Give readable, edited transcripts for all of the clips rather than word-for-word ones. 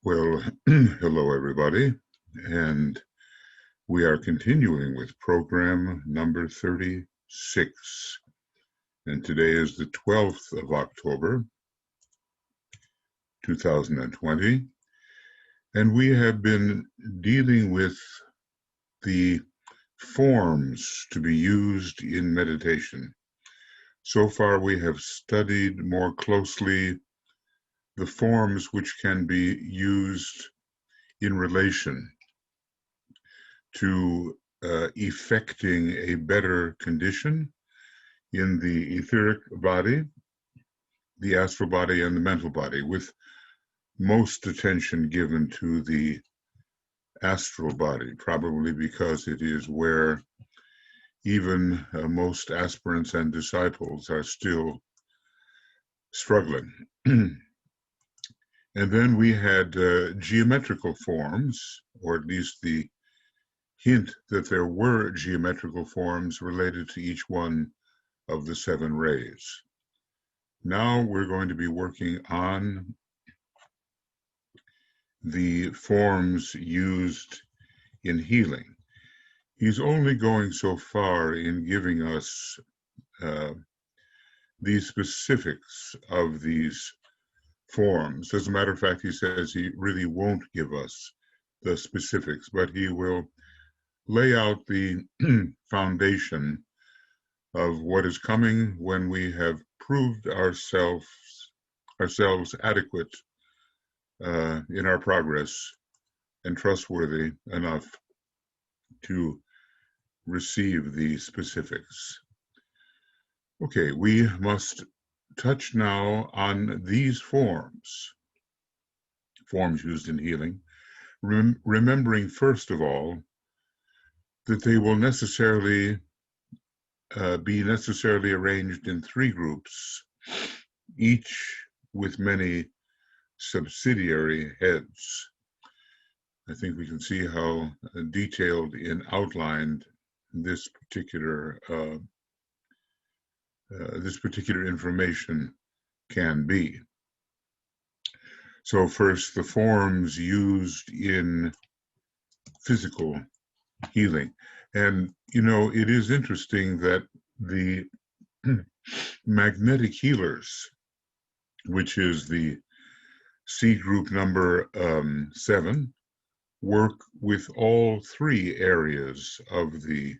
Well, hello everybody, and we are continuing with program number 36, and today is the 12th of October, 2020, and we have been dealing with the forms to be used in meditation. So far we have studied more closely the forms which can be used in relation to effecting a better condition in the etheric body, the astral body, and the mental body, with most attention given to the astral body, probably because it is where even most aspirants and disciples are still struggling. And then we had geometrical forms, or at least the hint that there were geometrical forms related to each one of the 7 rays. Now we're going to be working on the forms used in healing. He's only going so far in giving us the specifics of these forms. As a matter of fact, he says he really won't give us the specifics, but he will lay out the foundation of what is coming when we have proved ourselves adequate in our progress and trustworthy enough to receive the specifics. Okay, we must touch now on these forms used in healing, remembering first of all that they will necessarily be arranged in 3 groups, each with many subsidiary heads. I think we can see how detailed and outlined this particular information can be. So first, the forms used in physical healing. And, you know, it is interesting that the magnetic healers, which is the C group number 7, work with all 3 areas of the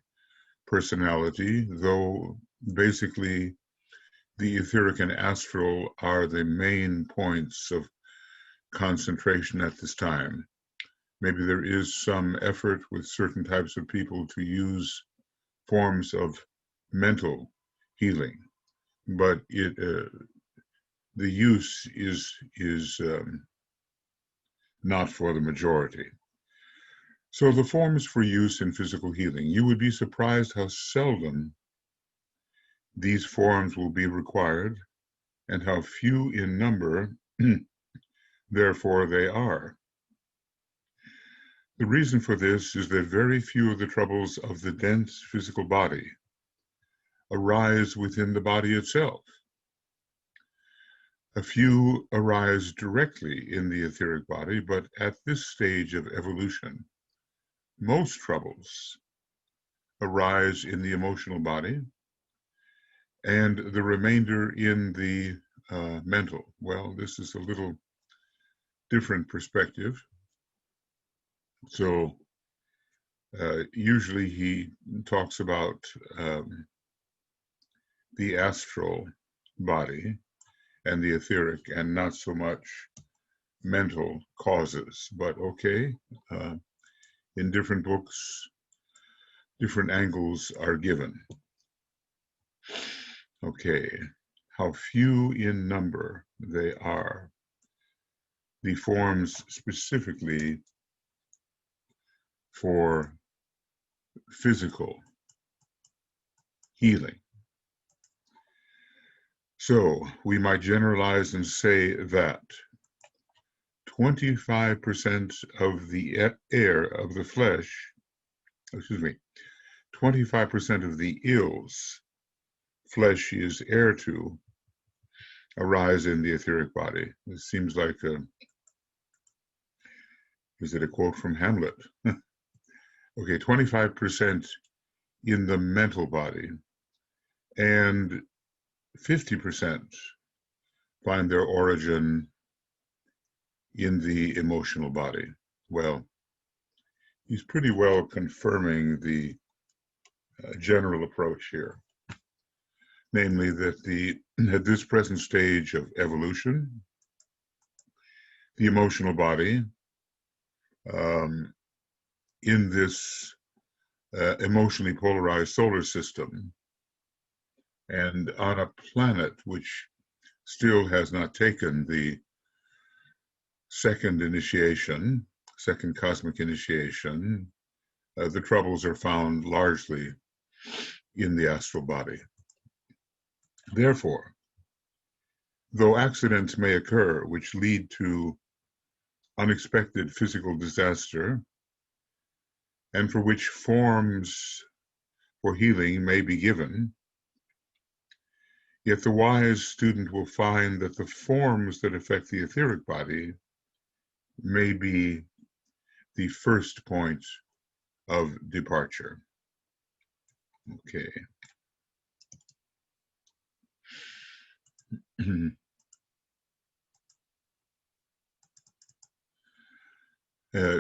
personality, though basically the etheric and astral are the main points of concentration at this time. Maybe there is some effort with certain types of people to use forms of mental healing, but the use is not for the majority. So the forms for use in physical healing, you would be surprised how seldom these forms will be required and how few in number, therefore, they are. The reason for this is that very few of the troubles of the dense physical body arise within the body itself. A few arise directly in the etheric body, but at this stage of evolution, most troubles arise in the emotional body and the remainder in the mental. Well, this is a little different perspective. So usually he talks about the astral body and the etheric and not so much mental causes. But okay, in different books, different angles are given. Okay, how few in number they are. The forms specifically for physical healing. So we might generalize and say that 25% of the air of the flesh, 25% of the ills flesh is heir to arise in the etheric body. It seems like Is it a quote from Hamlet? Okay, 25% in the mental body, and 50% find their origin in the emotional body. Well, he's pretty well confirming the general approach here, namely that at this present stage of evolution, the emotional body in this emotionally polarized solar system and on a planet which still has not taken the second cosmic initiation, the troubles are found largely in the astral body. Therefore, though accidents may occur which lead to unexpected physical disaster, and for which forms for healing may be given, yet the wise student will find that the forms that affect the etheric body may be the first point of departure. Okay.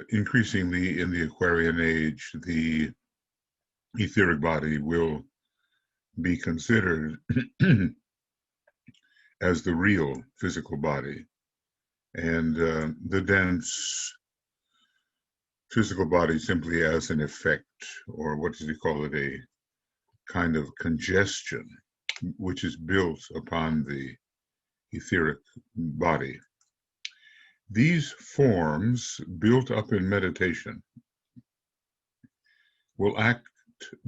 Increasingly in the Aquarian age, the etheric body will be considered as the real physical body, and the dense physical body simply as an effect, or what does he call it, a kind of congestion, which is built upon the etheric body. These forms built up in meditation will act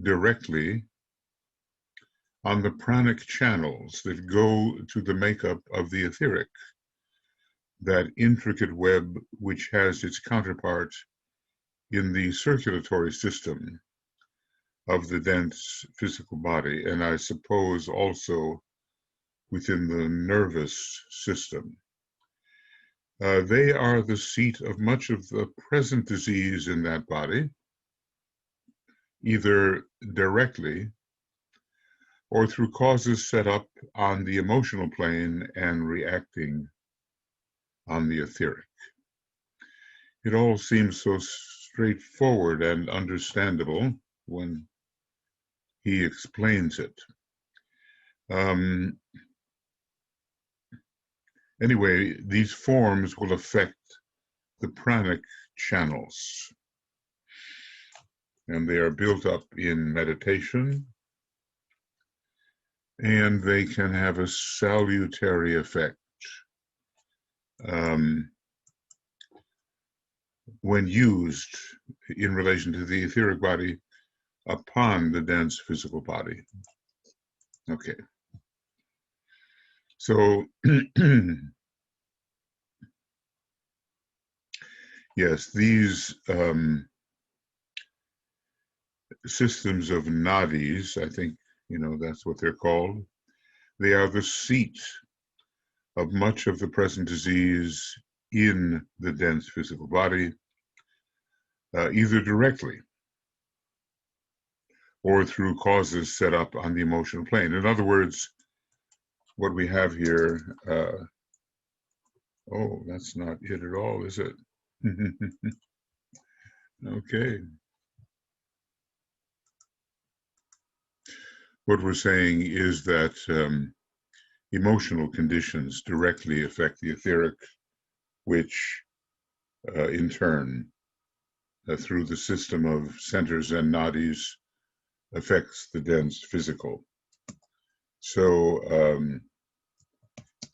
directly on the pranic channels that go to the makeup of the etheric, that intricate web which has its counterpart in the circulatory system of the dense physical body, and I suppose also within the nervous system. They are the seat of much of the present disease in that body, either directly or through causes set up on the emotional plane and reacting on the etheric. It all seems so straightforward and understandable when he explains it. Anyway, these forms will affect the pranic channels, and they are built up in meditation, and they can have a salutary effect when used in relation to the etheric body upon the dense physical body. Okay. So, yes, these systems of nadis, I think, that's what they're called. They are the seat of much of the present disease in the dense physical body, either directly or through causes set up on the emotional plane. In other words, what we have here, oh, that's not it at all, is it? Okay. What we're saying is that emotional conditions directly affect the etheric, which in turn, through the system of centers and nadis, affects the dense physical. So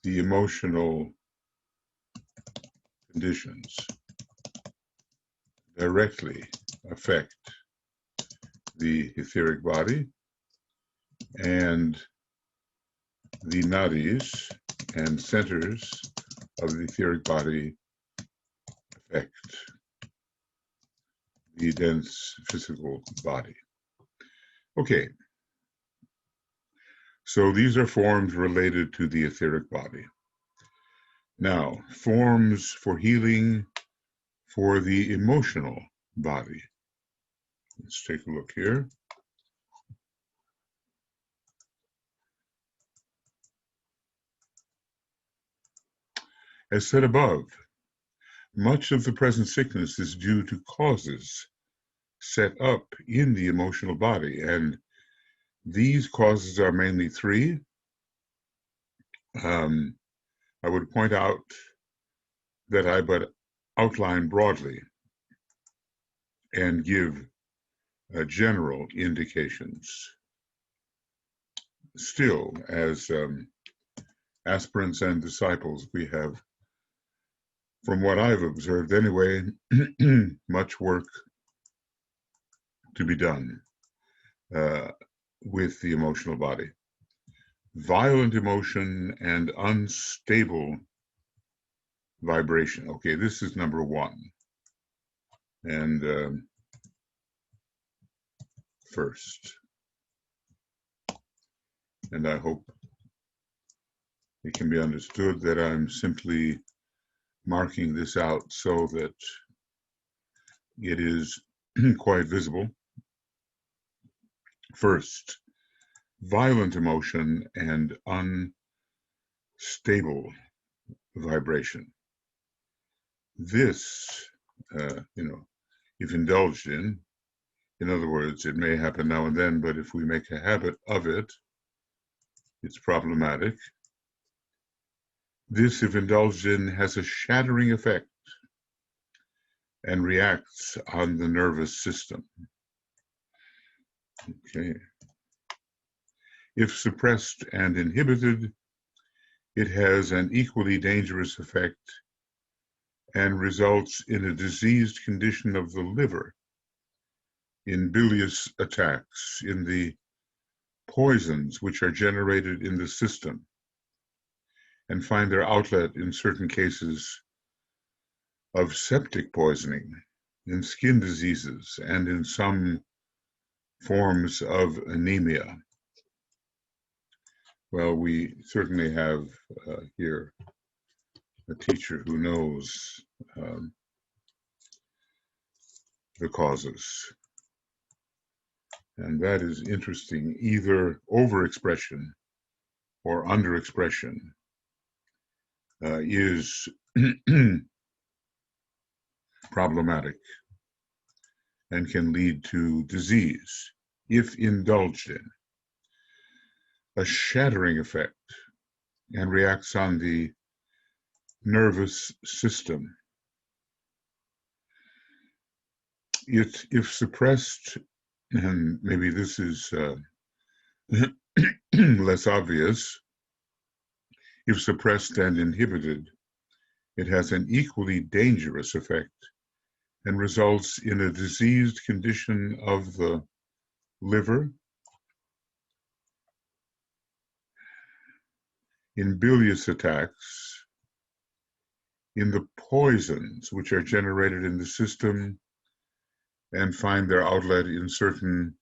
the emotional conditions directly affect the etheric body, and the nadis and centers of the etheric body affect the dense physical body. Okay, so these are forms related to the etheric body. Now, forms for healing, for the emotional body. Let's take a look here. As said above, much of the present sickness is due to causes set up in the emotional body, and these causes are mainly three. I would point out that I but outline broadly and give general indications. Still, as aspirants and disciples, we have, from what I've observed anyway, much work to be done with the emotional body. Violent emotion and unstable vibration. Okay, this is number one. And first, and I hope it can be understood that I'm simply marking this out so that it is quite visible. First, violent emotion and unstable vibration. This, if indulged in other words, it may happen now and then, but if we make a habit of it, it's problematic. This, if indulged in, has a shattering effect and reacts on the nervous system. Okay. If suppressed and inhibited, it has an equally dangerous effect and results in a diseased condition of the liver, in bilious attacks, in the poisons which are generated in the system, and find their outlet in certain cases of septic poisoning, in skin diseases, and in some forms of anemia. Well, we certainly have here a teacher who knows the causes. And that is interesting. Either overexpression or underexpression is problematic and can lead to disease if indulged in. A shattering effect and reacts on the nervous system. If suppressed, and maybe this is less obvious, if suppressed and inhibited, it has an equally dangerous effect and results in a diseased condition of the liver, in bilious attacks, in the poisons which are generated in the system and find their outlet in certain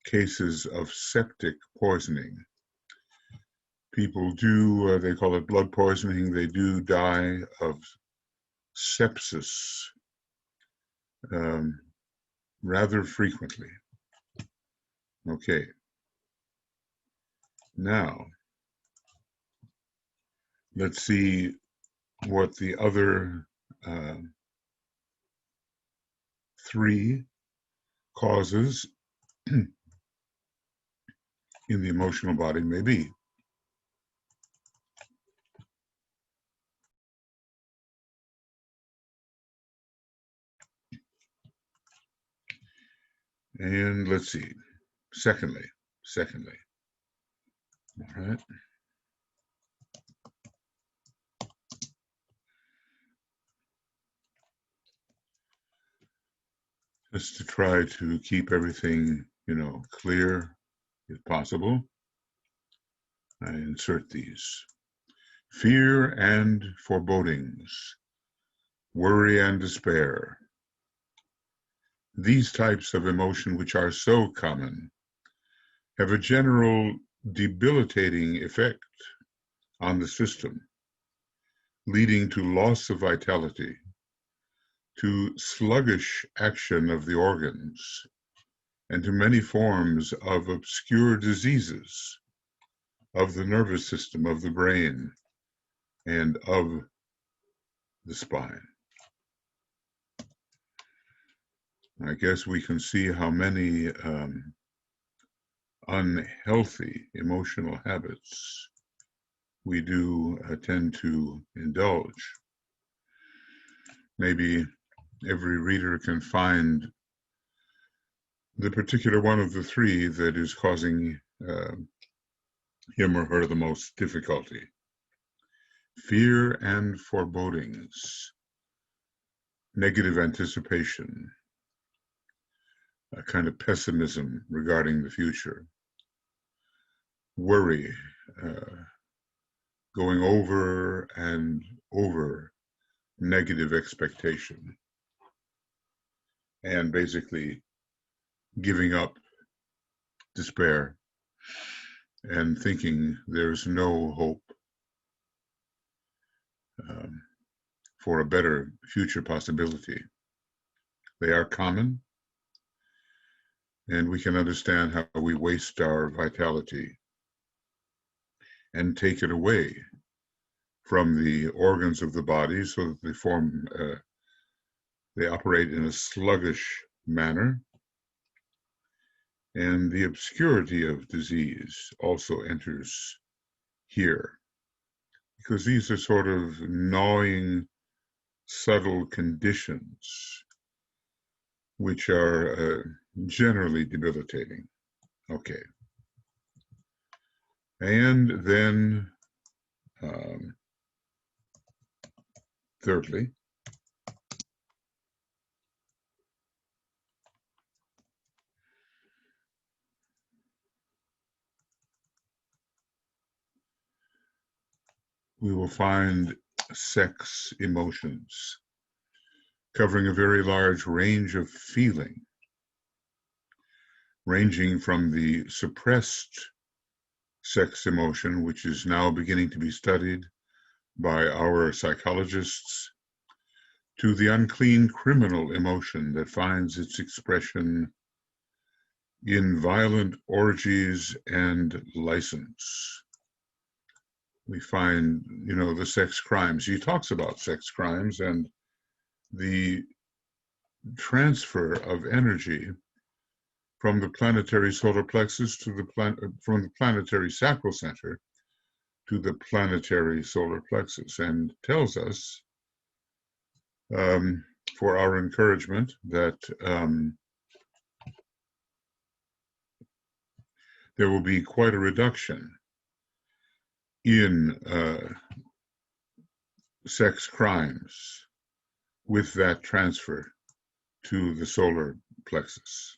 cases of septic poisoning. People do, they call it blood poisoning, they do die of sepsis rather frequently. Okay. Now, let's see what the other three causes in the emotional body may be. And let's see, secondly, all right. Just to try to keep everything, clear if possible, I insert these. Fear and forebodings, worry and despair. These types of emotion, which are so common, have a general debilitating effect on the system, leading to loss of vitality, to sluggish action of the organs, and to many forms of obscure diseases of the nervous system, of the brain, and of the spine. I guess we can see how many unhealthy emotional habits we do tend to indulge. Maybe every reader can find the particular one of the three that is causing him or her the most difficulty. Fear and forebodings, negative anticipation, a kind of pessimism regarding the future, worry, going over and over negative expectation, and basically giving up, despair, and thinking there's no hope for a better future possibility. They are common, and we can understand how we waste our vitality and take it away from the organs of the body so that they operate in a sluggish manner. And the obscurity of disease also enters here, because these are sort of gnawing, subtle conditions which are generally debilitating. Okay. And then, thirdly, we will find sex emotions covering a very large range of feeling, ranging from the suppressed sex emotion, which is now beginning to be studied by our psychologists, to the unclean criminal emotion that finds its expression in violent orgies and license. We find, the sex crimes. He talks about sex crimes and the transfer of energy from the planetary solar plexus to from the planetary sacral center to the planetary solar plexus, and tells us, for our encouragement, that there will be quite a reduction in sex crimes with that transfer to the solar plexus.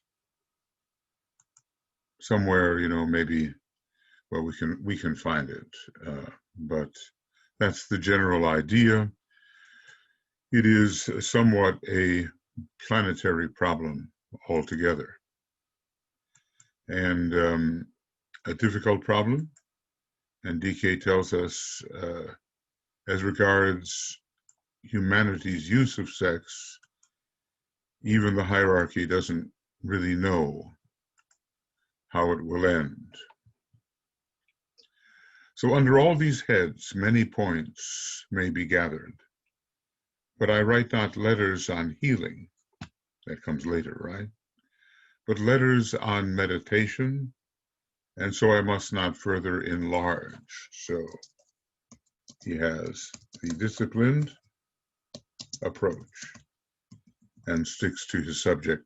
Somewhere, maybe, well, we can find it, but that's the general idea. It is somewhat a planetary problem altogether, and a difficult problem. And DK tells us, as regards humanity's use of sex, even the hierarchy doesn't really know how it will end. So under all these heads, many points may be gathered. But I write not letters on healing, that comes later, right? But letters on meditation, and so I must not further enlarge. So he has the disciplined approach and sticks to his subject.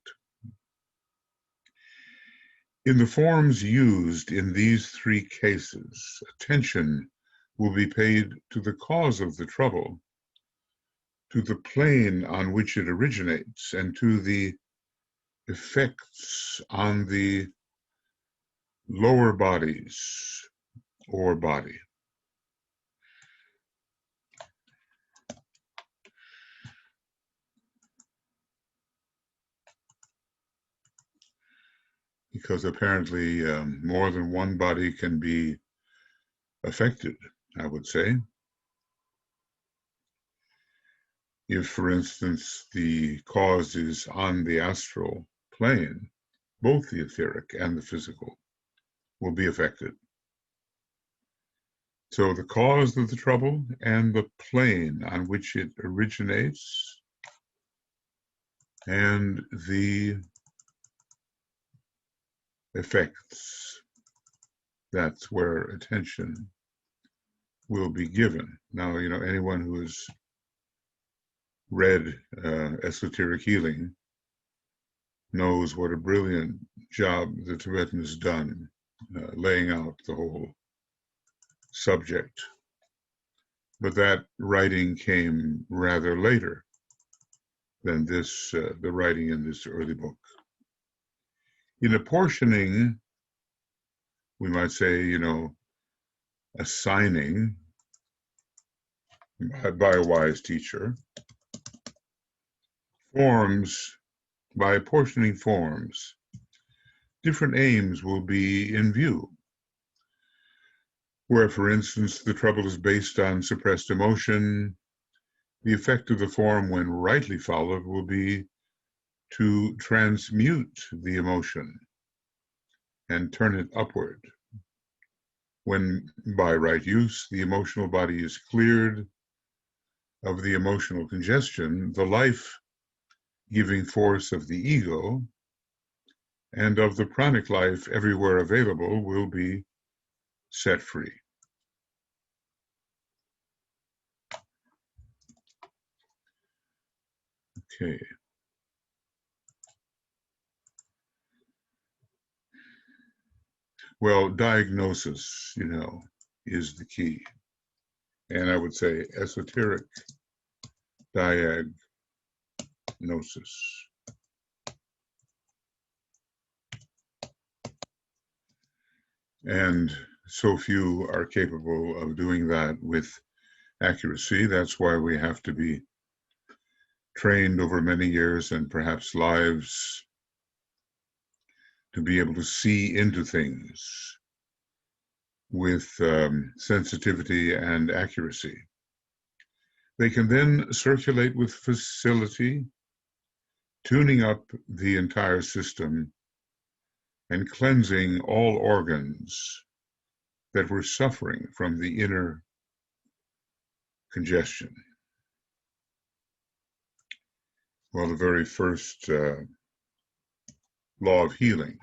In the forms used in these three cases, attention will be paid to the cause of the trouble, to the plane on which it originates, and to the effects on the lower bodies or body. Because apparently more than one body can be affected, I would say. If, for instance, the cause is on the astral plane, both the etheric and the physical will be affected. So the cause of the trouble and the plane on which it originates and the effects, that's where attention will be given. Now, anyone who has read esoteric healing knows what a brilliant job the Tibetans done laying out the whole subject. But that writing came rather later than this, the writing in this early book. In apportioning, we might say, assigning by a wise teacher, forms, by apportioning forms, different aims will be in view. Where, for instance, the trouble is based on suppressed emotion, the effect of the form, when rightly followed, will be to transmute the emotion and turn it upward. When, by right use, the emotional body is cleared of the emotional congestion, the life-giving force of the ego and of the pranic life everywhere available will be set free. Okay. Well, diagnosis, is the key. And I would say esoteric diagnosis. And so few are capable of doing that with accuracy. That's why we have to be trained over many years and perhaps lives to be able to see into things with sensitivity and accuracy. They can then circulate with facility, tuning up the entire system and cleansing all organs that were suffering from the inner congestion. Well, the very first law of healing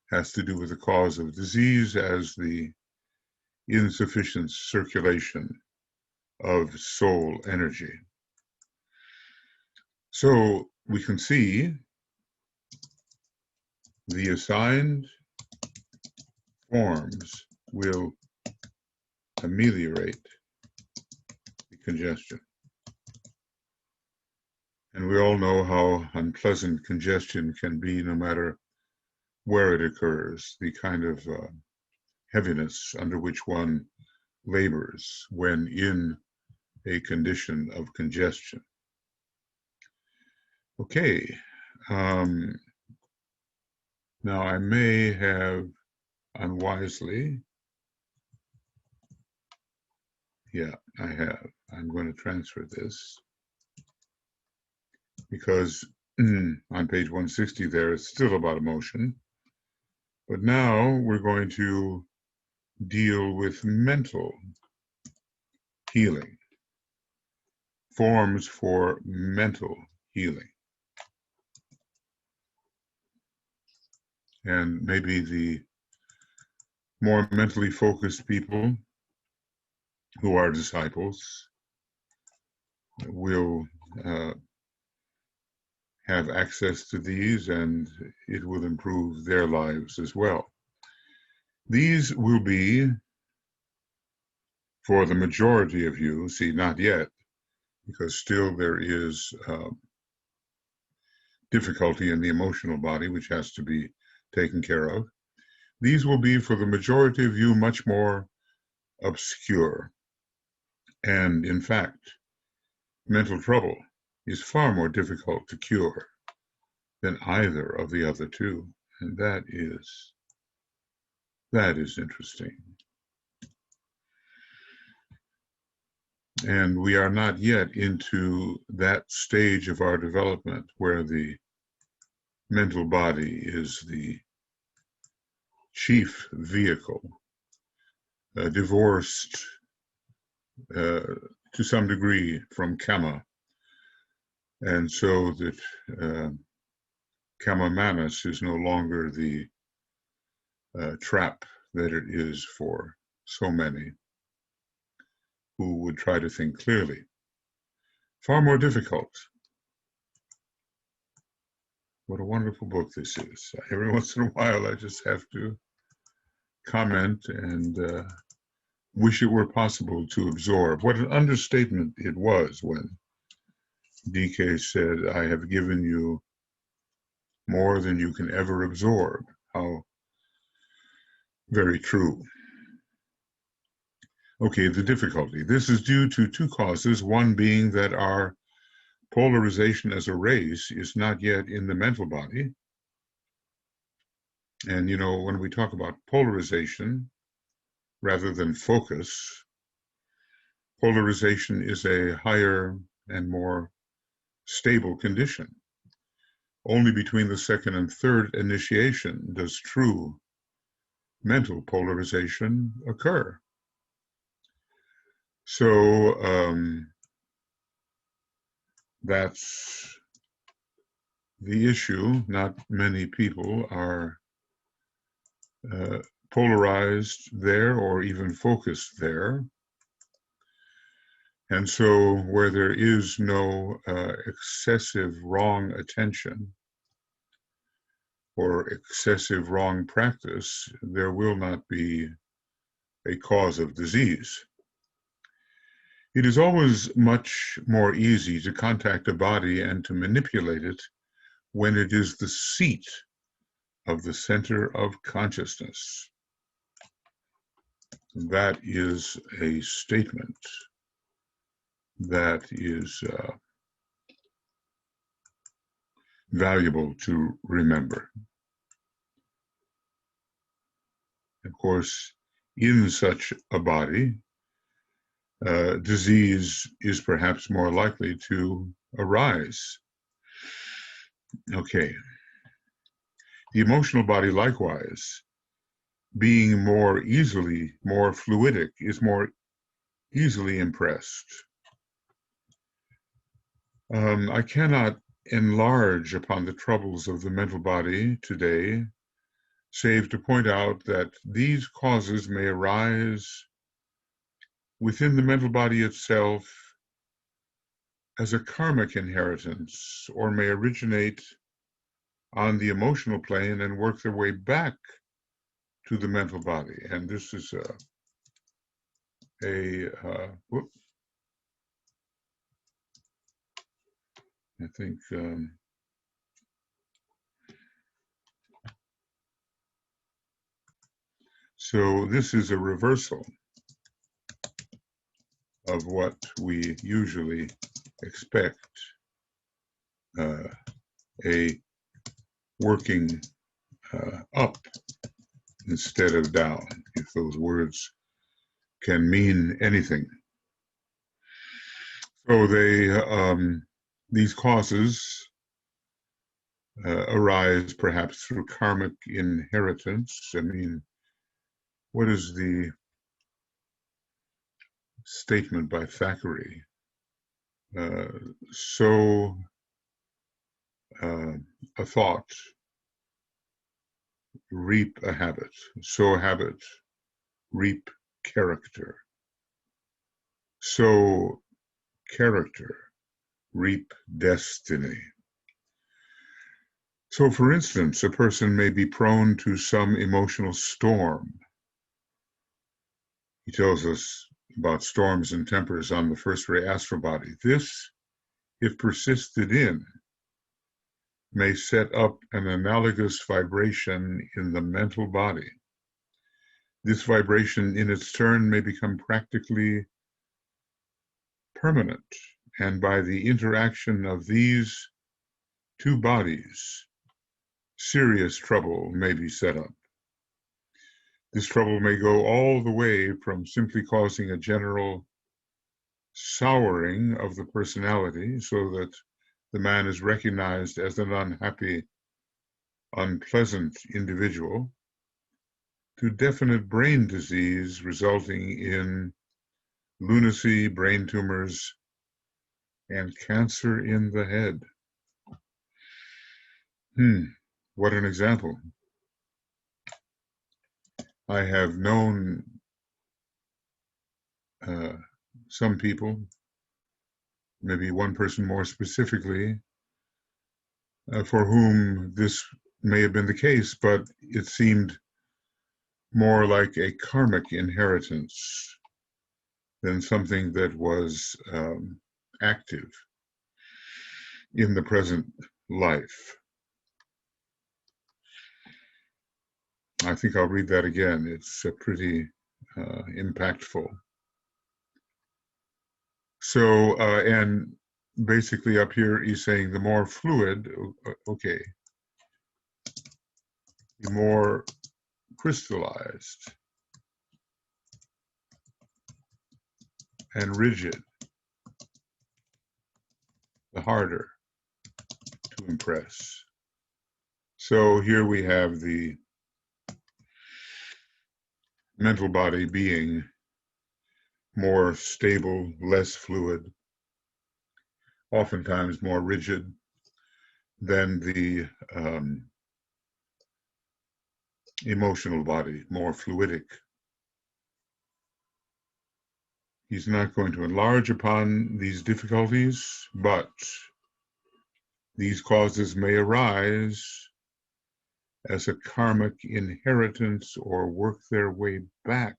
has to do with the cause of disease as the insufficient circulation of soul energy. So we can see the assigned forms will ameliorate the congestion. And we all know how unpleasant congestion can be no matter where it occurs, the kind of heaviness under which one labors when in a condition of congestion. Okay, now I may have unwisely, I have. I'm going to transfer this because on page 160 there it's still about emotion, but now we're going to deal with mental healing, forms for mental healing. And maybe the more mentally focused people who are disciples will have access to these, and it will improve their lives as well. These will be, for the majority of you, see, not yet, because still there is difficulty in the emotional body, which has to be taken care of. These will be, for the majority of you, much more obscure. And in fact, mental trouble is far more difficult to cure than either of the other two. And that is interesting. And we are not yet into that stage of our development where the mental body is the chief vehicle, divorced to some degree from Kama, and so that Kama Manas is no longer the trap that it is for so many who would try to think clearly. Far more difficult. What a wonderful book this is. Every once in a while, I just have to comment and wish it were possible to absorb. What an understatement it was when DK said, "I have given you more than you can ever absorb." How very true. Okay, the difficulty. This is due to two causes, one being that our polarization as a race is not yet in the mental body. And, you know, when we talk about polarization rather than focus, polarization is a higher and more stable condition. Only between the second and third initiation does true mental polarization occur. So that's the issue. Not many people are polarized there or even focused there. And so where there is no excessive wrong attention or excessive wrong practice, there will not be a cause of disease. It is always much more easy to contact a body and to manipulate it when it is the seat of the center of consciousness. That is a statement that is valuable to remember. Of course, in such a body, disease is perhaps more likely to arise. Okay. The emotional body, likewise, being more fluidic, is more easily impressed. I cannot enlarge upon the troubles of the mental body today, save to point out that these causes may arise within the mental body itself as a karmic inheritance, or may originate on the emotional plane and work their way back to the mental body. And this is I think so this is a reversal of what we usually expect, a working up instead of down, if those words can mean anything. So these causes arise perhaps through karmic inheritance. I mean, what is the statement by Thackeray? Sow a thought, reap a habit. Sow a habit, reap character. Sow character, reap destiny. So, for instance, a person may be prone to some emotional storm. He tells us about storms and tempers on the first ray astral body. This, if persisted in, may set up an analogous vibration in the mental body. This vibration in its turn may become practically permanent, and by the interaction of these two bodies, serious trouble may be set up. This trouble may go all the way from simply causing a general souring of the personality so that the man is recognized as an unhappy, unpleasant individual, to definite brain disease resulting in lunacy, brain tumors, and cancer in the head. What an example. I have known some people, maybe one person more specifically, for whom this may have been the case, but it seemed more like a karmic inheritance than something that was active in the present life. I think I'll read that again. It's pretty impactful. So, and basically up here he's saying the more fluid, okay, the more crystallized and rigid, the harder to impress. So here we have the mental body being more stable, less fluid, oftentimes more rigid than the emotional body, more fluidic. He's not going to enlarge upon these difficulties, but these causes may arise as a karmic inheritance or work their way back.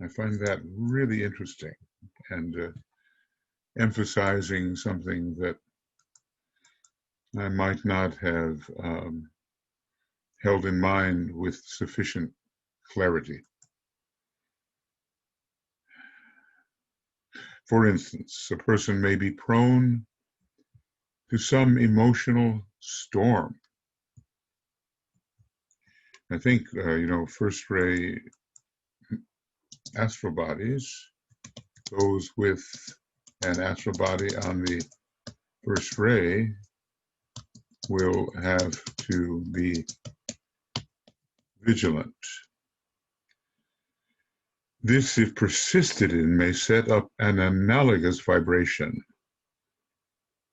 I find that really interesting and emphasizing something that I might not have held in mind with sufficient clarity. For instance, a person may be prone to some emotional storm. I think, first ray astral bodies, those with an astral body on the first ray will have to be vigilant. This, if persisted in, may set up an analogous vibration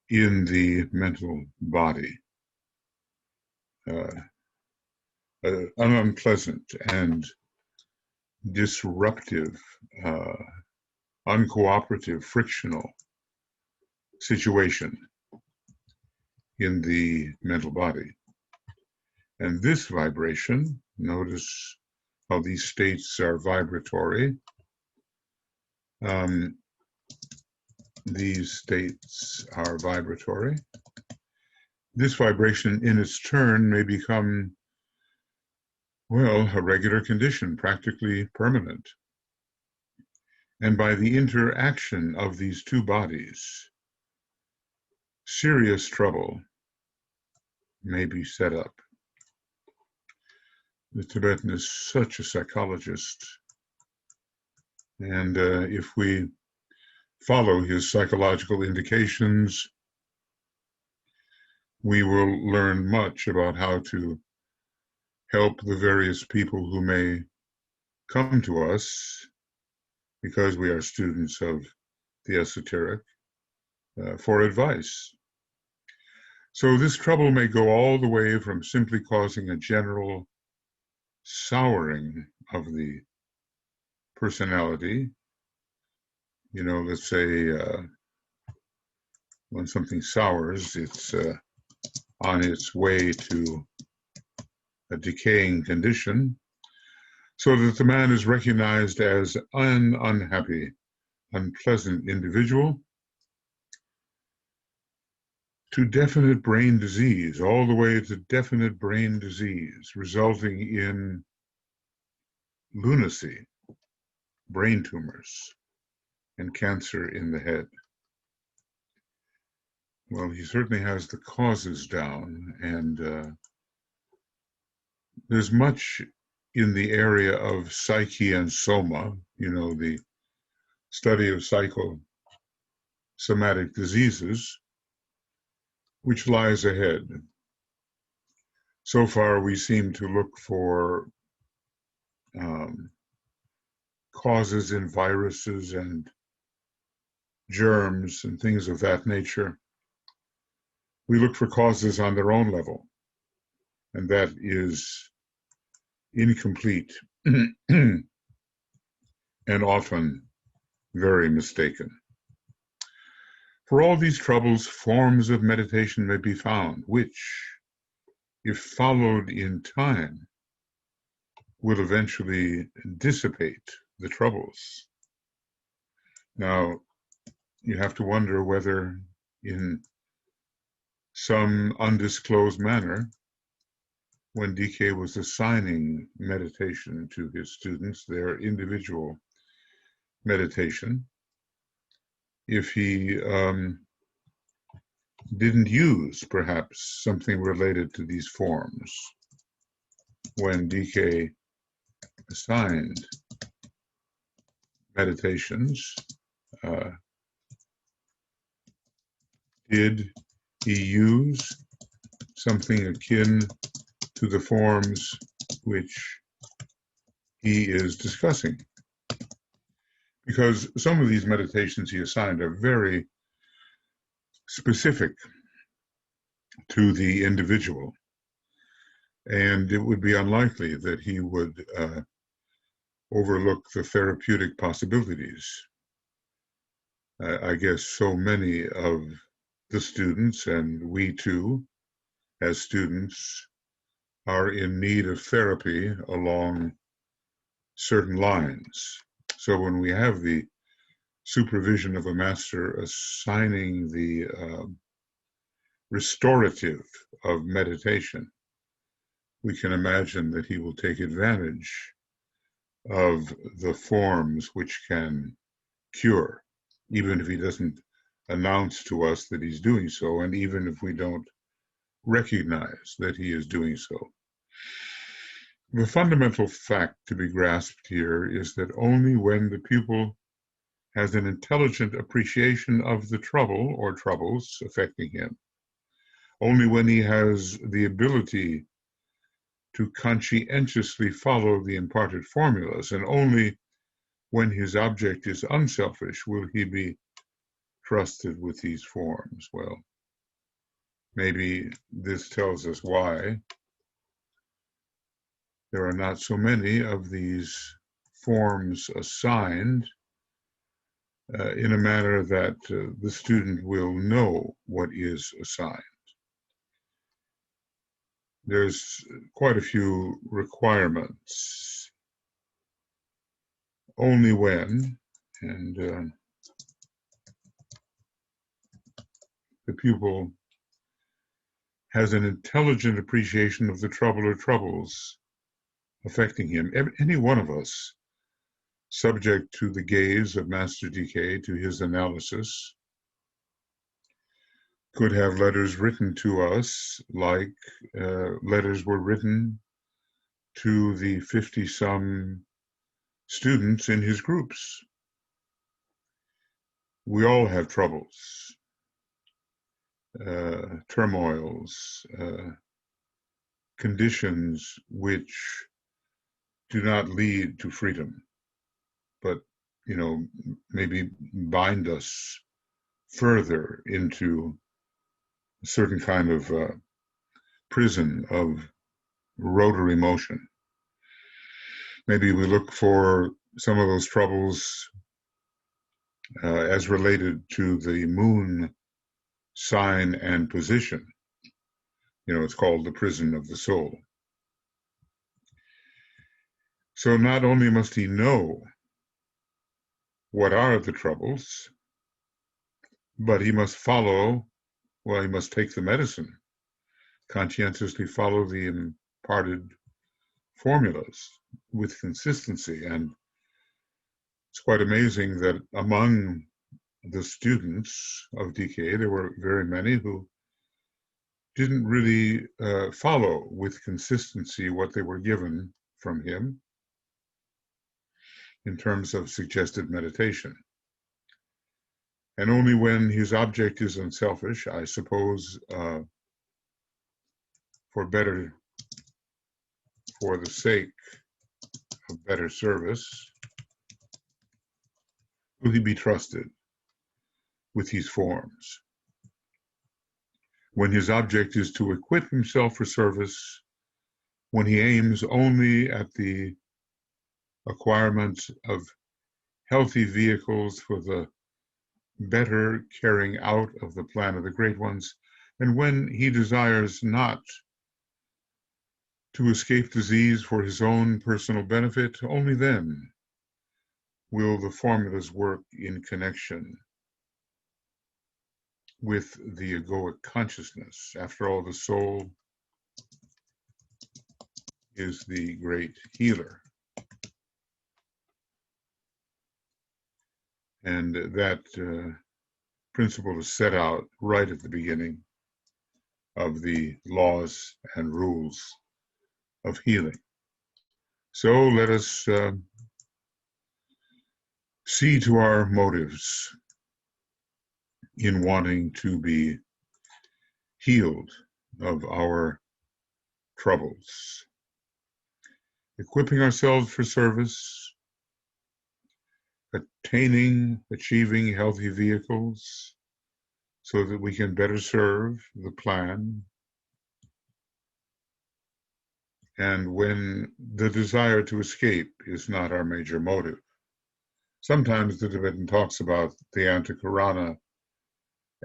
in the mental body, an unpleasant and disruptive, uncooperative, frictional situation in the mental body. And this vibration, notice how these states are vibratory. These states are vibratory. This vibration in its turn may become, well, a regular condition, practically permanent. And by the interaction of these two bodies, serious trouble may be set up. The Tibetan is such a psychologist, and if we follow his psychological indications, we will learn much about how to help the various people who may come to us because we are students of the esoteric for advice. So this trouble may go all the way from simply causing a general souring of the personality. Let's say when something sours, it's on its way to a decaying condition, so that the man is recognized as an unhappy, unpleasant individual, to definite brain disease, all the way to definite brain disease, resulting in lunacy, brain tumors, and cancer in the head. Well, he certainly has the causes down, and there's much in the area of psyche and soma, the study of psychosomatic diseases, which lies ahead. So far, we seem to look for causes in viruses and germs and things of that nature. We look for causes on their own level, and that is incomplete and often very mistaken. For all these troubles, forms of meditation may be found, which, if followed in time, will eventually dissipate the troubles. Now, you have to wonder whether in some undisclosed manner, when DK was assigning meditation to his students, their individual meditation, if he didn't use perhaps something related to these forms when DK assigned meditations. Did he use something akin to the forms which he is discussing? Because some of these meditations he assigned are very specific to the individual, and it would be unlikely that he would overlook the therapeutic possibilities. I guess so many of the students, and we too, as students, are in need of therapy along certain lines. So when we have the supervision of a master assigning the restorative of meditation, we can imagine that he will take advantage of the forms which can cure, even if he doesn't announce to us that he's doing so, and even if we don't recognize that he is doing so. The fundamental fact to be grasped here is that only when the pupil has an intelligent appreciation of the trouble or troubles affecting him, only when he has the ability to conscientiously follow the imparted formulas, and only when his object is unselfish will he be trusted with these forms. Well, maybe this tells us why there are not so many of these forms assigned in a manner that the student will know what is assigned. There's quite a few requirements. Only when, and the pupil has an intelligent appreciation of the trouble or troubles affecting him. Any one of us, subject to the gaze of Master DK, to his analysis, could have letters written to us like letters were written to the 50-some students in his groups. We all have troubles, turmoils, conditions which do not lead to freedom, but, maybe bind us further into a certain kind of prison of rotary motion. Maybe we look for some of those troubles as related to the moon sign and position. It's called the prison of the soul. So not only must he know what are the troubles, but he must he must take the medicine, conscientiously follow the imparted formulas with consistency. And it's quite amazing that among the students of DK, there were very many who didn't really follow with consistency what they were given from him in terms of suggested meditation. And only when his object is unselfish, I suppose, for the sake of better service, will he be trusted with these forms. When his object is to equip himself for service, when he aims only at the acquirement of healthy vehicles for the better carrying out of the plan of the great ones, and when he desires not to escape disease for his own personal benefit, only then will the formulas work in connection with the egoic consciousness. After all, the soul is the great healer. And that principle is set out right at the beginning of the laws and rules of healing. So let us see to our motives in wanting to be healed of our troubles. Equipping ourselves for service, achieving healthy vehicles so that we can better serve the plan. And when the desire to escape is not our major motive. Sometimes the Tibetan talks about the antakarana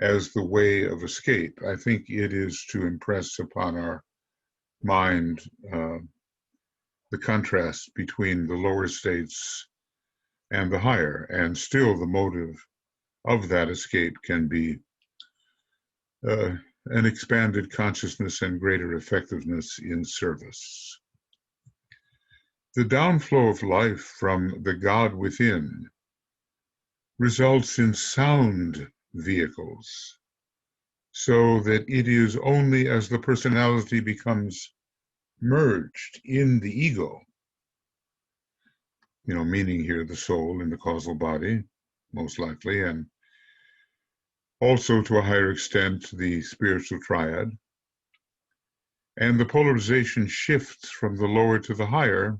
as the way of escape. I think it is to impress upon our mind the contrast between the lower states and the higher, and still the motive of that escape can be an expanded consciousness and greater effectiveness in service. The downflow of life from the God within results in sound vehicles, so that it is only as the personality becomes merged in the ego, meaning here the soul in the causal body, most likely, and also to a higher extent the spiritual triad, and the polarization shifts from the lower to the higher,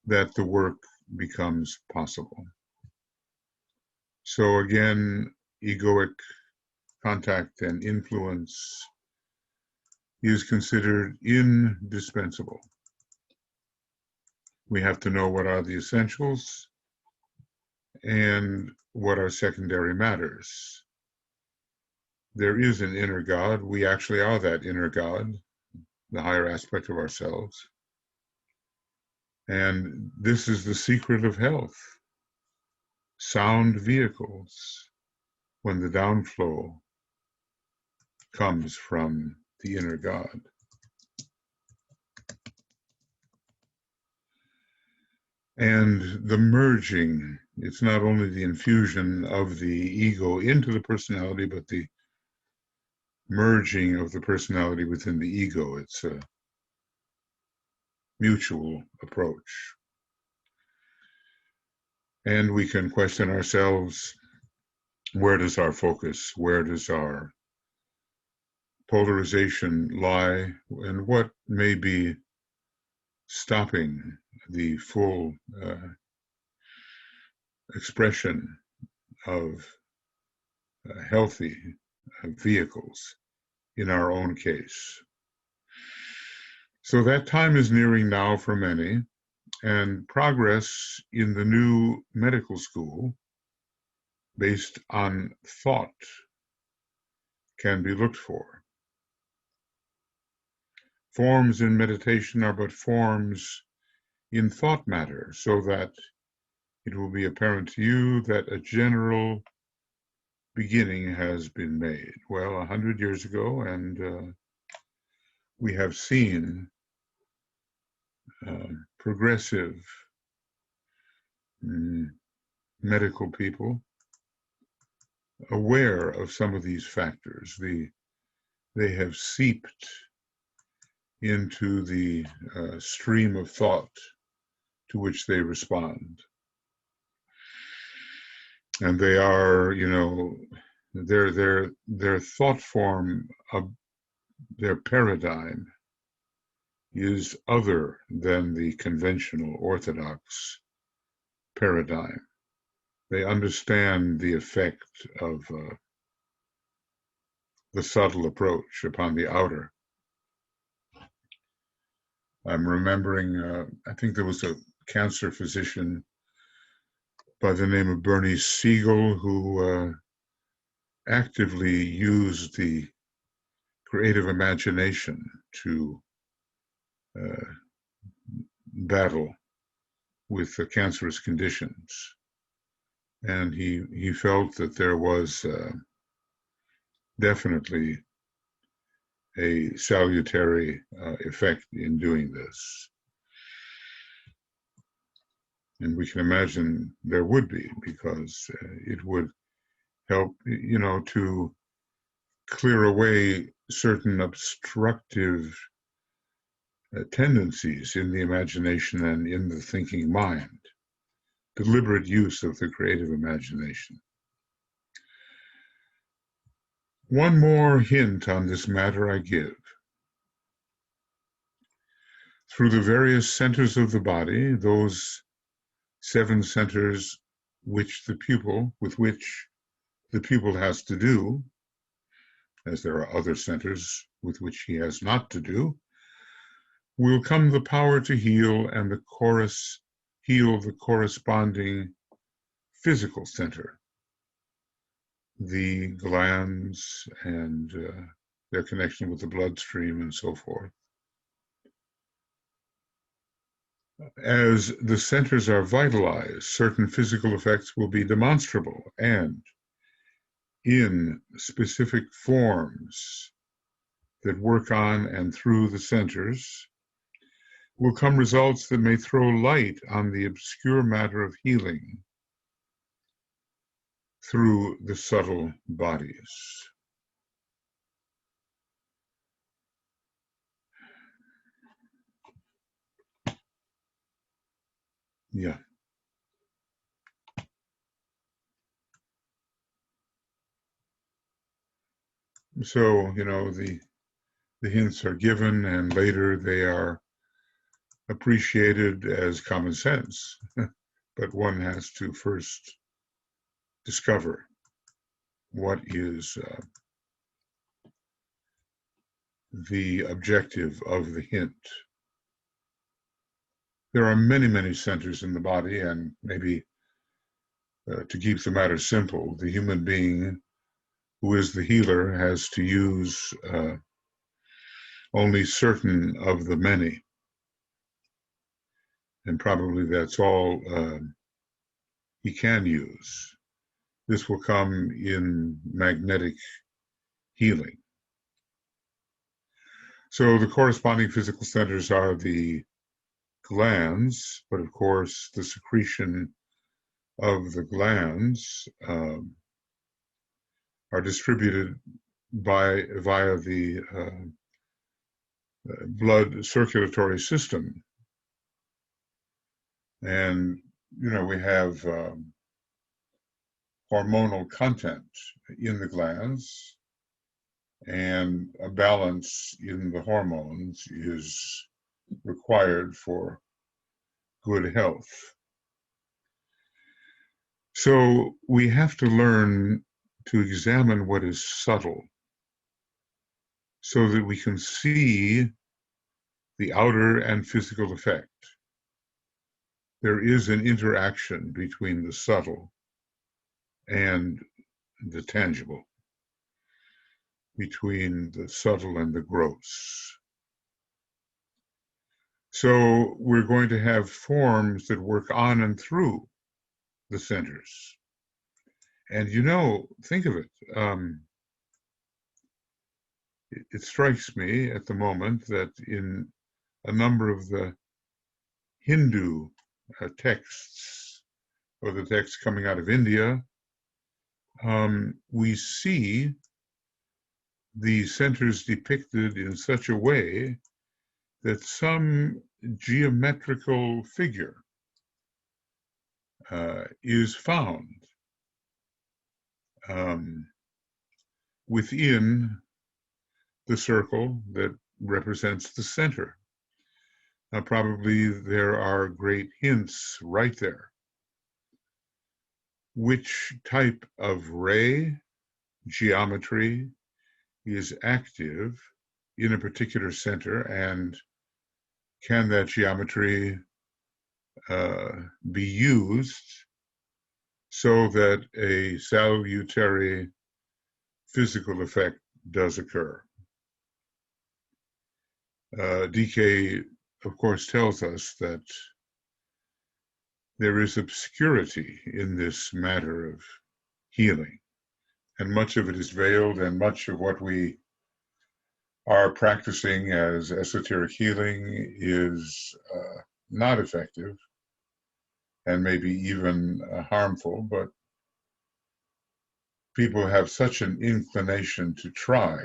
that the work becomes possible. So again, egoic contact and influence is considered indispensable. We have to know what are the essentials and what are secondary matters. There is an inner God. We actually are that inner God, the higher aspect of ourselves. And this is the secret of health. Sound vehicles, when the downflow comes from the inner God. And the merging, it's not only the infusion of the ego into the personality, but the merging of the personality within the ego. It's a mutual approach. And we can question ourselves, where does our focus, where does our polarization lie, and what may be stopping the full expression of healthy vehicles in our own case. So that time is nearing now for many, and progress in the new medical school based on thought can be looked for. Forms in meditation are but forms in thought matter, so that it will be apparent to you that a general beginning has been made. Well, 100 years ago, and we have seen progressive medical people aware of some of these factors. They have seeped into the stream of thought to which they respond. And they are, their thought form of their paradigm is other than the conventional orthodox paradigm. They understand the effect of the subtle approach upon the outer. I'm remembering, I think there was a cancer physician by the name of Bernie Siegel who actively used the creative imagination to battle with the cancerous conditions. And he felt that there was definitely a salutary effect in doing this. And we can imagine there would be, because it would help, to clear away certain obstructive tendencies in the imagination and in the thinking mind. Deliberate use of the creative imagination. One more hint on this matter I give. Through the various centers of the body, those 7 centers with which the pupil has to do, as there are other centers with which he has not to do, will come the power to heal and heal the corresponding physical center, the glands and their connection with the bloodstream and so forth. As the centers are vitalized, certain physical effects will be demonstrable, and in specific forms that work on and through the centers will come results that may throw light on the obscure matter of healing through the subtle bodies. Yeah. So, the hints are given, and later they are appreciated as common sense. But one has to first discover what is the objective of the hint. There are many, many centers in the body, and maybe to keep the matter simple, the human being who is the healer has to use only certain of the many. And probably that's all he can use. This will come in magnetic healing. So the corresponding physical centers are the glands, but of course the secretion of the glands are distributed via the blood circulatory system. And, we have hormonal content in the glands, and a balance in the hormones is required for good health. So we have to learn to examine what is subtle so that we can see the outer and physical effect. There is an interaction between the subtle and the tangible, between the subtle and the gross. So we're going to have forms that work on and through the centers. And think of it. It strikes me at the moment that in a number of the Hindu texts, or the texts coming out of India, we see the centers depicted in such a way that some geometrical figure is found within the circle that represents the center. Probably there are great hints right there. Which type of ray geometry is active in a particular center, and can that geometry be used so that a salutary physical effect does occur? DK, of course, tells us that there is obscurity in this matter of healing, and much of it is veiled, and much of what we are practicing as esoteric healing is not effective and maybe even harmful, but people have such an inclination to try,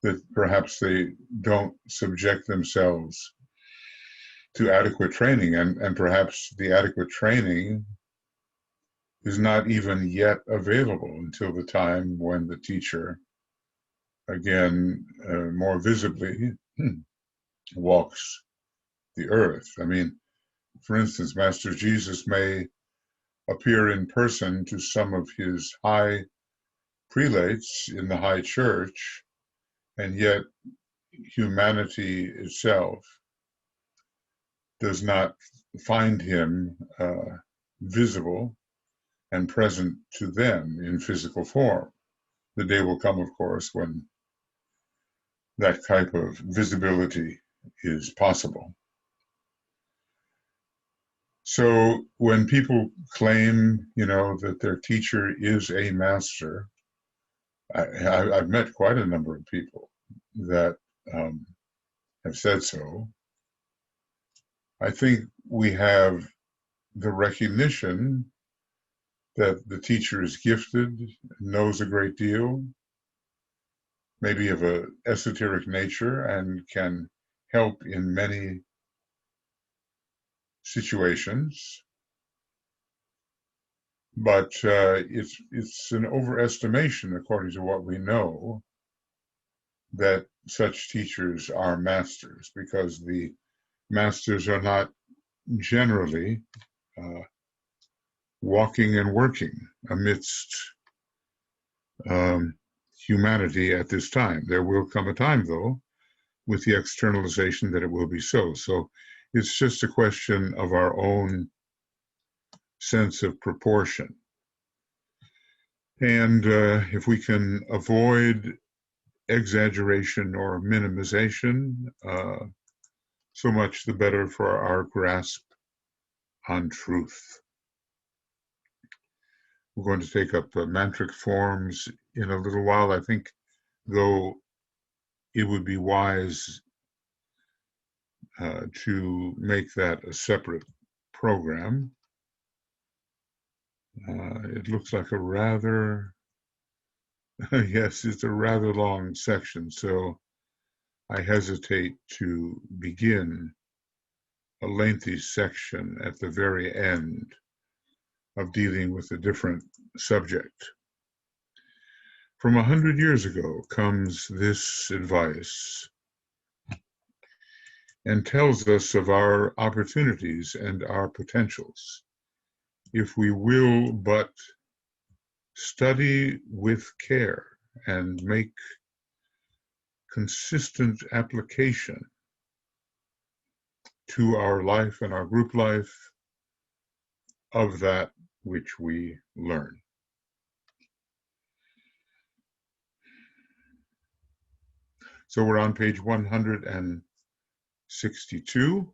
that perhaps they don't subject themselves to adequate training, and perhaps the adequate training is not even yet available until the time when the teacher, again, more visibly walks the earth. I mean, for instance, Master Jesus may appear in person to some of his high prelates in the high church, and yet humanity itself does not find him visible and present to them in physical form. The day will come, of course, when that type of visibility is possible. So when people claim, that their teacher is a master, I've met quite a number of people that have said so. I think we have the recognition that the teacher is gifted, knows a great deal, maybe of an esoteric nature, and can help in many situations. But it's an overestimation, according to what we know, that such teachers are masters, because the masters are not generally walking and working amidst humanity at this time. There will come a time, though, with the externalization, that it will be so. So it's just a question of our own sense of proportion. And if we can avoid exaggeration or minimization, so much the better for our grasp on truth. We're going to take up mantric forms in a little while. I think, though, it would be wise to make that a separate program. It looks like a rather, yes, it's a rather long section, so I hesitate to begin a lengthy section at the very end of dealing with a different subject. From 100 years ago comes this advice and tells us of our opportunities and our potentials, if we will but study with care and make consistent application to our life and our group life of that which we learn. So we're on page 162.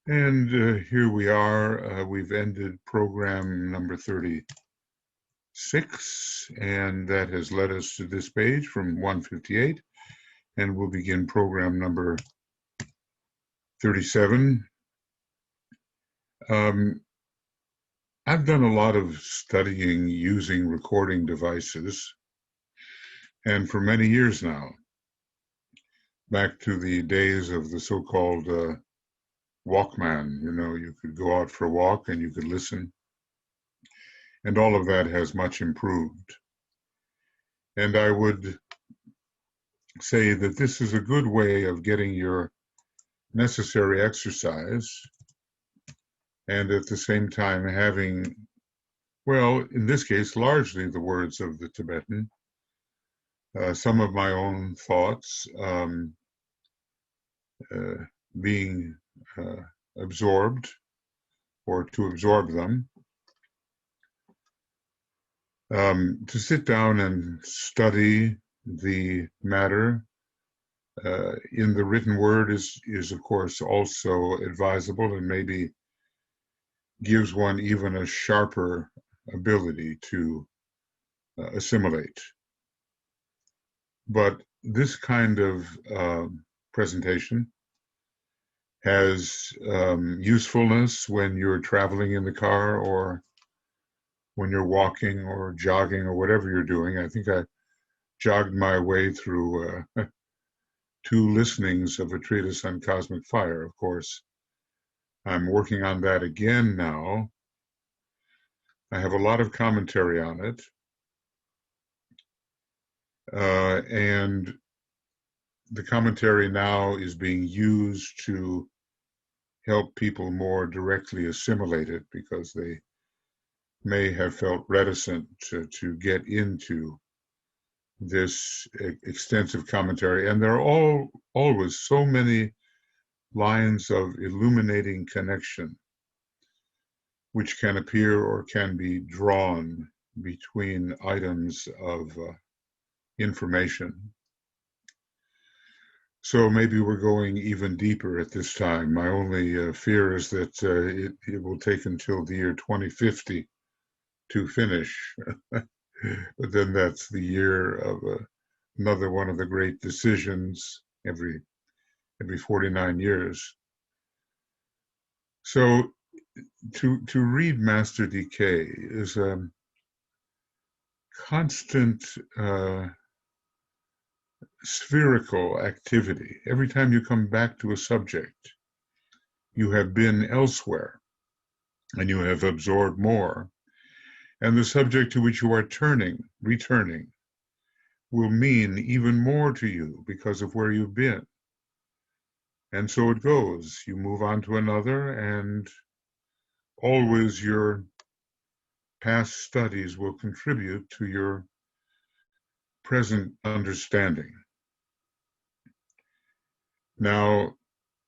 And here we are. We've ended program number 36, and that has led us to this page from 158. And we'll begin program number 37. I've done a lot of studying using recording devices, and for many years now, back to the days of the so-called Walkman, you could go out for a walk and you could listen And all of that has much improved. And I would say that this is a good way of getting your necessary exercise and at the same time having, well, in this case, largely the words of the Tibetan, some of my own thoughts being absorbed or to absorb them. To sit down and study the matter in the written word is of course also advisable and maybe gives one even a sharper ability to assimilate. But this kind of presentation has usefulness when you're traveling in the car or when you're walking or jogging or whatever you're doing. I think I jogged my way through 2 listenings of a treatise on cosmic fire. Of course, I'm working on that again now. I have a lot of commentary on it. And the commentary now is being used to help people more directly assimilate it because they may have felt reticent to get into this extensive commentary. And there are always so many lines of illuminating connection which can appear or can be drawn between items of information. So maybe we're going even deeper at this time. My only fear is that it will take until the year 2050 to finish. But then that's the year of another one of the great decisions every 49 years. So to read Master Decay is a constant spherical activity. Every time you come back to a subject, you have been elsewhere and you have absorbed more. And the subject to which you are returning, will mean even more to you because of where you've been. And so it goes. You move on to another, and always your past studies will contribute to your present understanding. Now,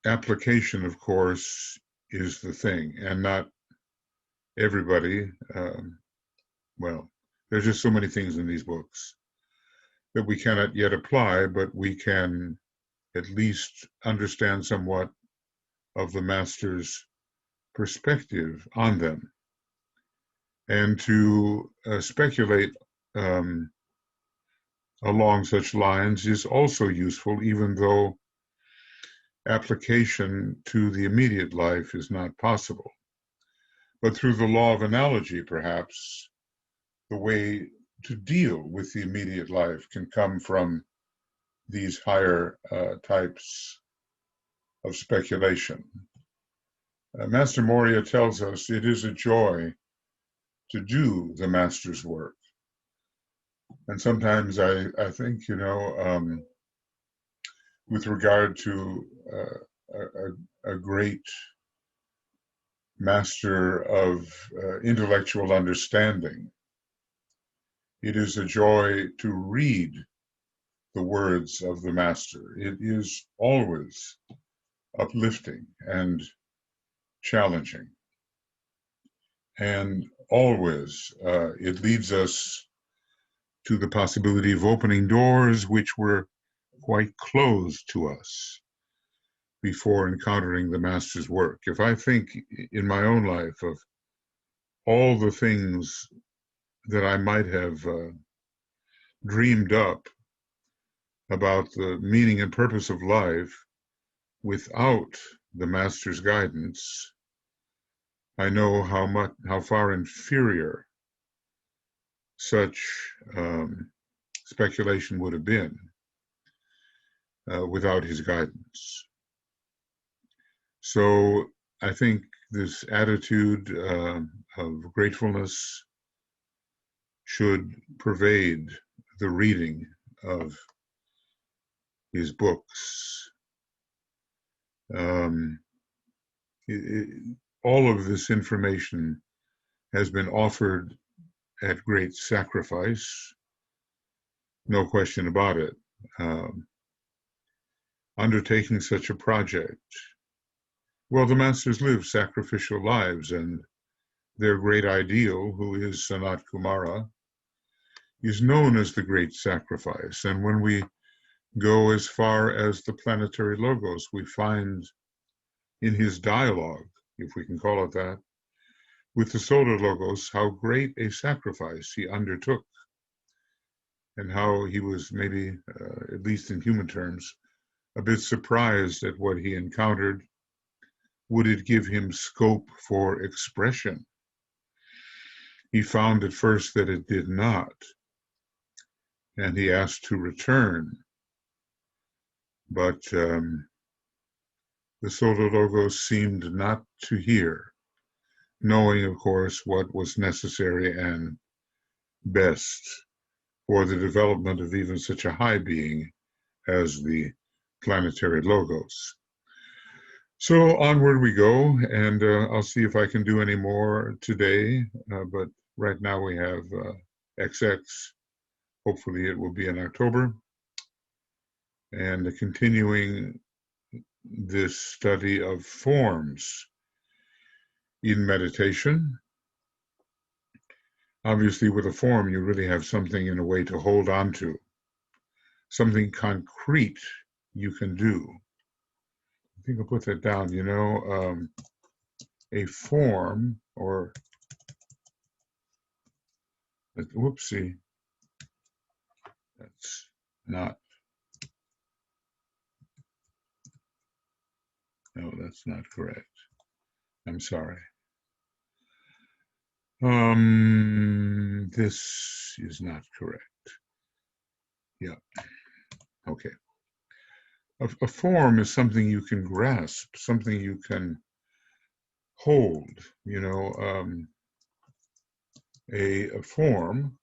application, of course, is the thing, and not everybody, well, there's just so many things in these books that we cannot yet apply, but we can at least understand somewhat of the master's perspective on them. And to speculate along such lines is also useful, even though application to the immediate life is not possible. But through the law of analogy, perhaps, the way to deal with the immediate life can come from these higher types of speculation. Master Moria tells us it is a joy to do the master's work. And sometimes I think, with regard to a great master of intellectual understanding, it is a joy to read the words of the master. It is always uplifting and challenging. And always it leads us to the possibility of opening doors which were quite closed to us before encountering the master's work. If I think in my own life of all the things that I might have dreamed up about the meaning and purpose of life without the master's guidance, I know how far inferior such speculation would have been without his guidance. So I think this attitude of gratefulness should pervade the reading of his books. All of this information has been offered at great sacrifice, no question about it. Undertaking such a project, well, the masters live sacrificial lives, and their great ideal, who is Sanat Kumara, is known as the Great Sacrifice. And when we go as far as the planetary logos, we find in his dialogue, if we can call it that, with the solar logos, how great a sacrifice he undertook, and how he was maybe, at least in human terms, a bit surprised at what he encountered. Would it give him scope for expression? He found at first that it did not, and he asked to return. But the solar logos seemed not to hear, knowing, of course, what was necessary and best for the development of even such a high being as the planetary logos. So onward we go, and I'll see if I can do any more today, but right now we have XX. Hopefully it will be in October. And continuing this study of forms in meditation. Obviously, with a form, you really have something in a way to hold on to, something concrete you can do. I think I'll put that down, a form, or, whoopsie, that's not, no, that's not correct. I'm sorry. This is not correct. Yeah, okay. A form is something you can grasp, something you can hold, a form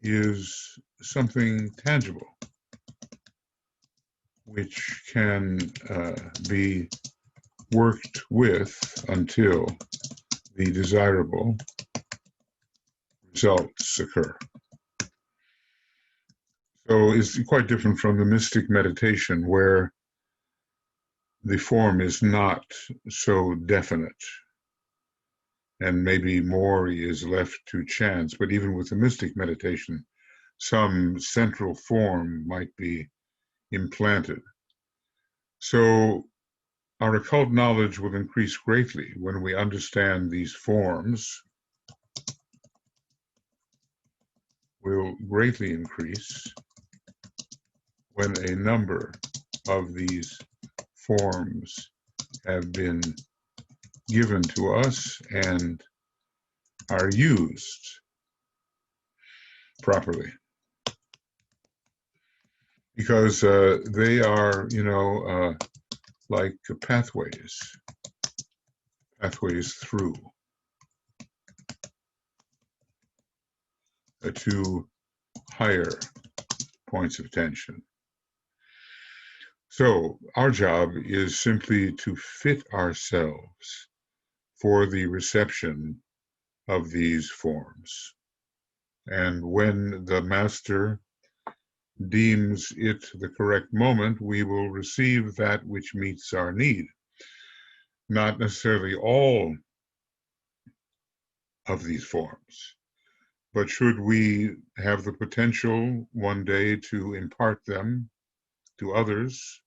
is something tangible, which can be worked with until the desirable results occur. So it's quite different from the mystic meditation, where the form is not so definite, and maybe more is left to chance. But even with the mystic meditation, some central form might be implanted. So our occult knowledge will increase greatly when we understand these forms, will greatly increase when a number of these forms have been given to us and are used properly. Because they are, like pathways through to higher points of tension. So our job is simply to fit ourselves for the reception of these forms. And when the master deems it the correct moment, we will receive that which meets our need. Not necessarily all of these forms, but should we have the potential one day to impart them to others,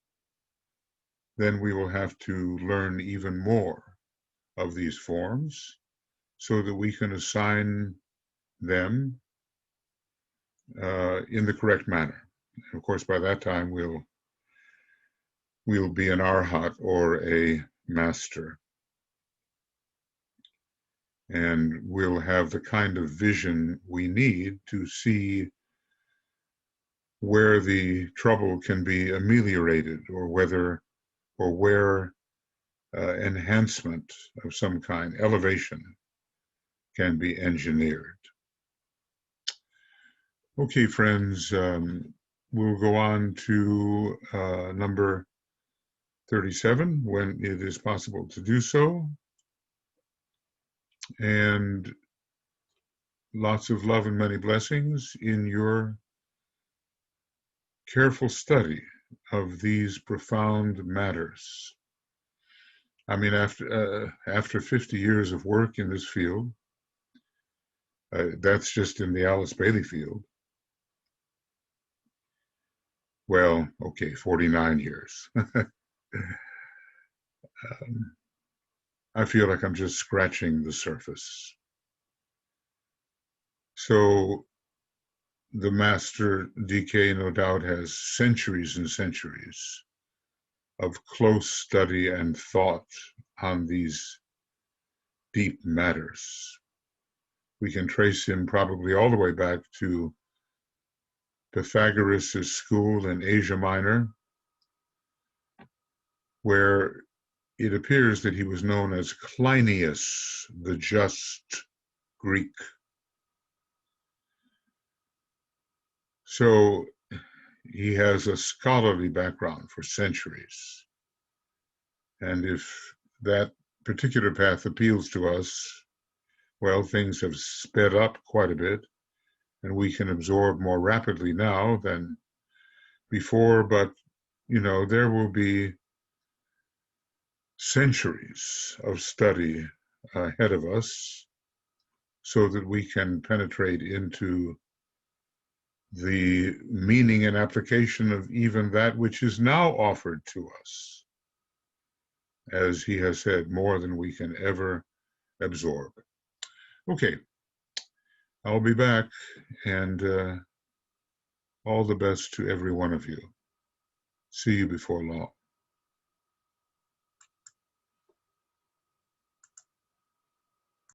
then we will have to learn even more of these forms so that we can assign them in the correct manner. And of course, by that time, we'll be an arhat, or a master. And we'll have the kind of vision we need to see where the trouble can be ameliorated, or where enhancement of some kind, elevation, can be engineered. Okay, friends, we'll go on to number 37 when it is possible to do so. And lots of love and many blessings in your careful study of these profound matters. I mean, after 50 years of work in this field, that's just in the Alice Bailey field. Well, okay, 49 years. I feel like I'm just scratching the surface. So the master DK no doubt has centuries and centuries of close study and thought on these deep matters. We can trace him probably all the way back to Pythagoras' school in Asia Minor, where it appears that he was known as Cleinias, the just Greek. So he has a scholarly background for centuries. And if that particular path appeals to us, well, things have sped up quite a bit, and we can absorb more rapidly now than before, but, there will be centuries of study ahead of us so that we can penetrate into the meaning and application of even that which is now offered to us, as he has said, more than we can ever absorb. Okay, I'll be back, and all the best to every one of you. See you before long.